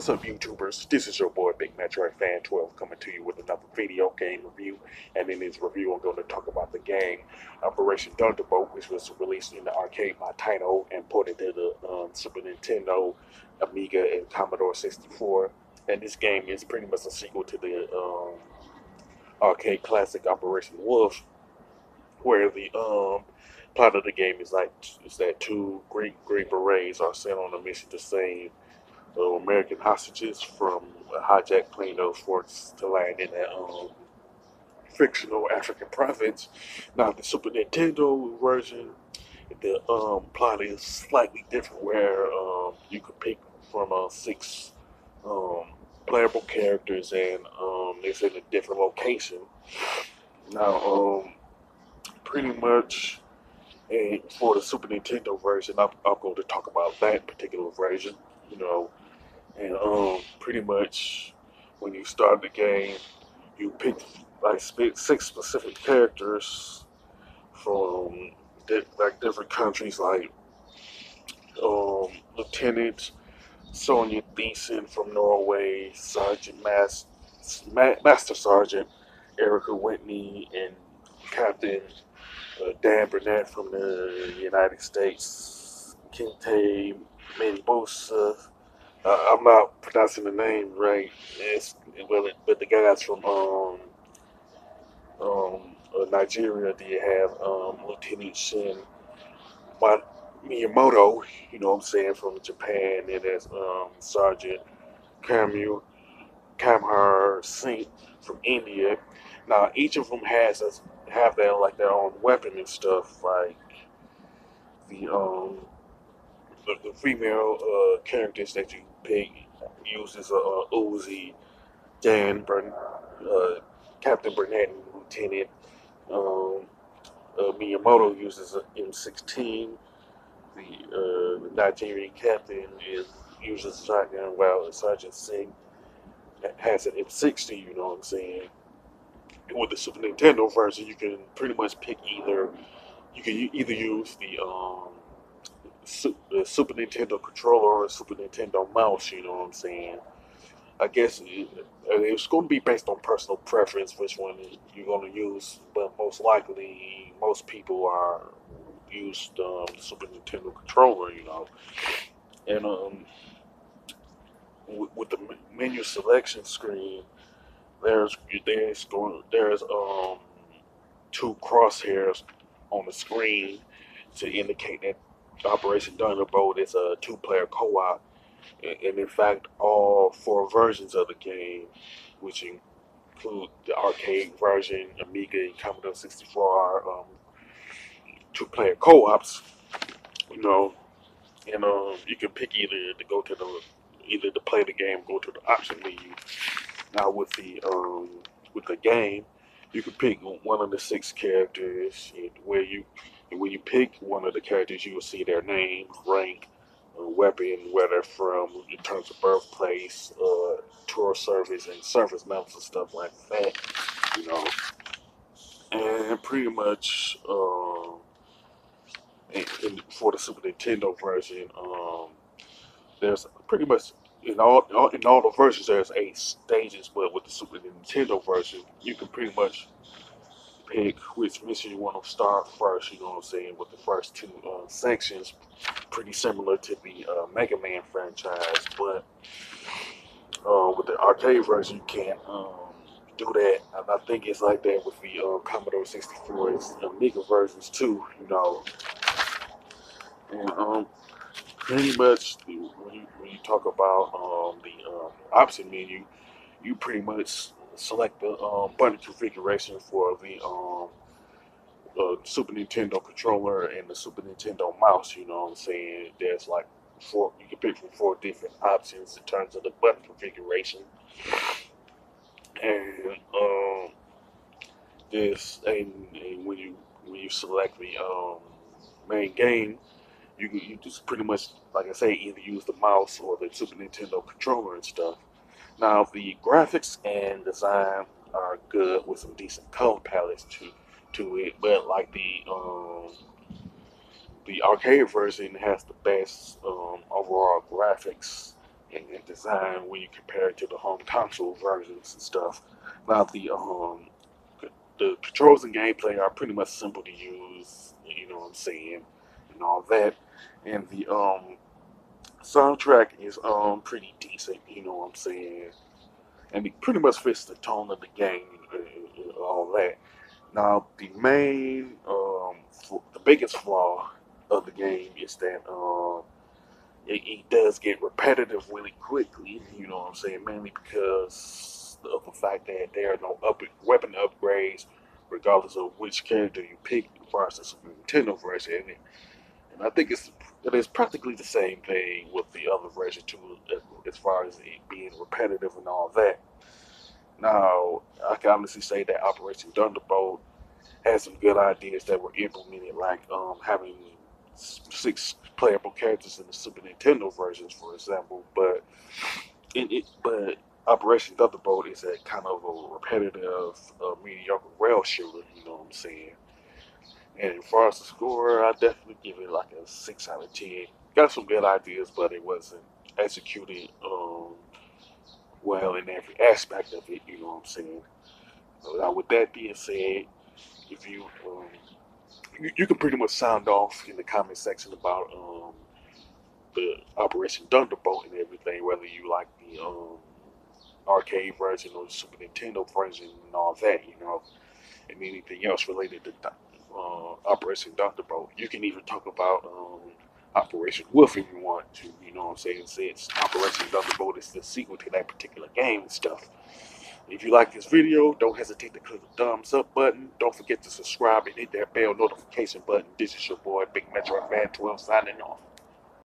What's up, YouTubers? This is your boy Big Metroid Fan 12 coming to you with another video game review. And in this review, I'm going to talk about the game Operation Thunderbolt, which was released in the arcade by Taito and ported to the Super Nintendo, Amiga, and Commodore 64. And this game is pretty much a sequel to the arcade classic Operation Wolf, where the plot of the game is that two Green Berets are sent on a mission to save American hostages from a hijacked plane that was forced to land in that fictional African province. Now, the Super Nintendo version, the plot is slightly different, where you could pick from six um, playable characters, and it's in a different location. Now, pretty much. And for the Super Nintendo version, I'm going to talk about that particular version, you know, and pretty much when you start the game, you pick like six specific characters from like different countries, like Lieutenant Sonia Thiessen from Norway, Master Sergeant Erica Whitney, and Captain Dan Burnett from the United States, Kente Manibosa. I'm not pronouncing the name right. But the guys from Nigeria, they have Lieutenant Shin Miyamoto, you know what I'm saying, from Japan, and there's Sergeant Kamu Kamhar Singh from India. Now each of them have their own weapon and stuff. Like the the female characters that you pick uses a Uzi, Dan Burn, uh, Captain Burnett, and Lieutenant um, Miyamoto uses an M16. The Nigerian captain uses a shotgun, while Sergeant Singh has an M60. You know what I'm saying? With the Super Nintendo version, you can pretty much pick either. You can either use the Super Nintendo controller or Super Nintendo mouse. You know what I'm saying? I guess it's going to be based on personal preference which one you're going to use, but most likely most people are used the Super Nintendo controller. You know, and with the menu selection screen, there's two crosshairs on the screen to indicate that Operation Thunderbolt is a two-player co-op, and in fact, all four versions of the game, which include the arcade version, Amiga, and Commodore 64, are two-player co-ops. You know, and you can pick either to play the game, go to the option menu. Now with the game, you can pick one of the six characters, and when you pick one of the characters, you will see their name, rank, weapon, where they're from, in terms of birthplace, tour service, and service levels and stuff like that. You know, and pretty much for the Super Nintendo version, there's pretty much in all the versions there's 8 stages, but with the Super Nintendo version, you can pretty much pick which mission you want to start first. You know what I'm saying? With the first two sections, pretty similar to the Mega Man franchise, but with the arcade version, you can't do that. And I think it's like that with the Commodore 64's Amiga versions too. You know, and pretty much when you talk about the option menu, you pretty much select the button configuration for the Super Nintendo controller and the Super Nintendo mouse. You know what I'm saying? There's like four. You can pick from 4 different options in terms of the button configuration, and and when you select the main game, you just pretty much, like I say, either use the mouse or the Super Nintendo controller and stuff. Now the graphics and design are good with some decent color palettes to it, but like the arcade version has the best overall graphics and design when you compare it to the home console versions and stuff. Now the controls and gameplay are pretty much simple to use, you know what I'm saying, and all that. And the soundtrack is pretty decent, you know what I'm saying, and it pretty much fits the tone of the game and all that. Now the biggest flaw of the game is that it does get repetitive really quickly. You know what I'm saying? Mainly because of the fact that there are no weapon upgrades, regardless of which character you pick, as far as the Super Nintendo version. And I think it is practically the same thing with the other version too, as far as it being repetitive and all that. Now, I can honestly say that Operation Thunderbolt had some good ideas that were implemented, like having six playable characters in the Super Nintendo versions, for example. But Operation Thunderbolt is a kind of a repetitive, mediocre rail shooter. You know what I'm saying? And as far as the score, I definitely give it like a 6 out of 10. Got some good ideas, but it wasn't executed well in every aspect of it. You know what I'm saying? So now, with that being said, if you can pretty much sound off in the comment section about the Operation Thunderbolt and everything, whether you like the arcade version or the Super Nintendo version and all that, you know, and anything else related to Operation Thunderbolt. You can even talk about Operation Wolf if you want to, you know what I'm saying, since Operation Thunderbolt is the sequel to that particular game and stuff. If you like this video, don't hesitate to click the thumbs up button. Don't forget to subscribe and hit that bell notification button. This is your boy, Big Metro Fan 12, signing off.